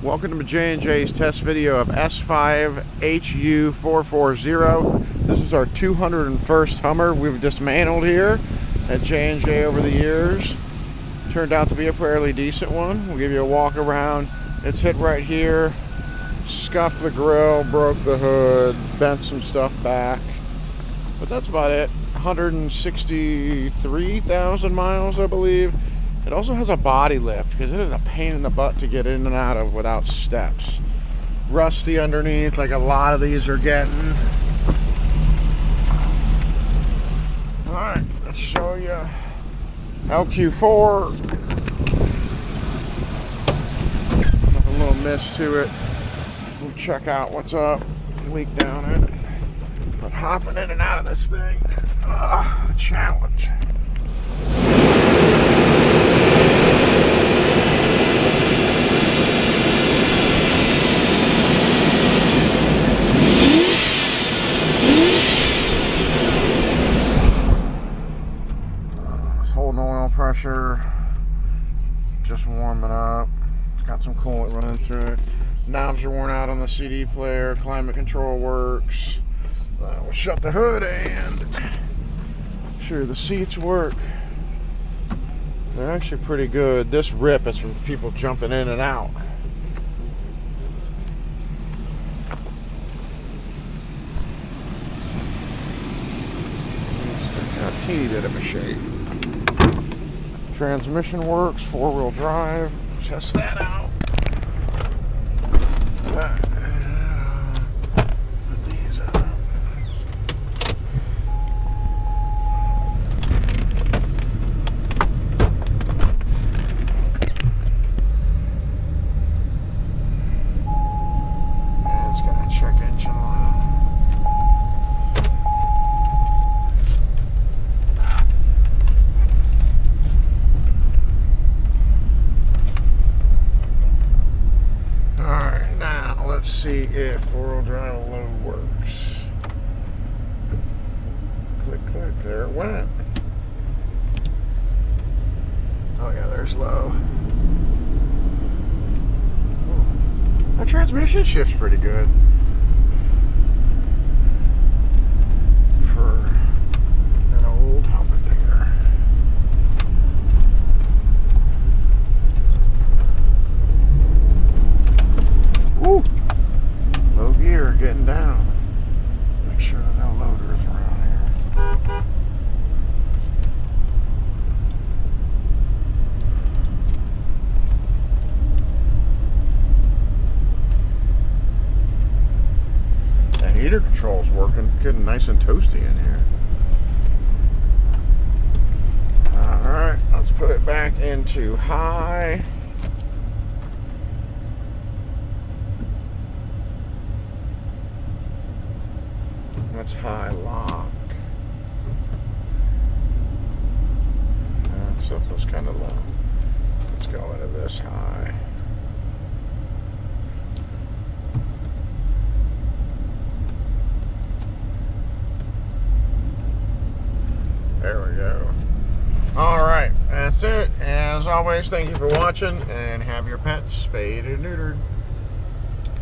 Welcome to J&J's test video of S5 LQ4 6.0L. This is our 201st Hummer we've dismantled here at J&J over the years. Turned out to be a fairly decent one. We'll give you a walk around. It's hit right here, scuffed the grill, broke the hood, bent some stuff back. But that's about it. 163,000 miles, I believe. It also has a body lift because it is a pain in the butt to get in and out of without steps. Rusty underneath like a lot of these are getting. Alright, let's show you LQ4. With a little mist to it. We'll check out what's up. Leak down it. But hopping in and out of this thing, a challenge. Holding oil pressure, just warming up. It's got some coolant running through it. Knobs are worn out on the CD player. Climate control works. We'll shut the hood and sure the seats work. They're actually pretty good. This rip is from people jumping in and out. Got a teeny bit of a shake. Transmission works, 4-wheel drive. Test that out. Put these up. And it's got a check engine light. Let's see if 4-wheel drive load works. Click, click, there it went. Oh yeah, there's low. Ooh. That transmission shift's pretty good. For an old Humdinger. Woo! Low gear, getting down. Make sure there are no loaders around here. That heater control's working, getting nice and toasty in here. Alright, let's put it back into high. That's high lock. Stuff was kind of low. Let's go into this high. There we go. Alright, that's it. As always, thank you for watching and have your pets spayed or neutered.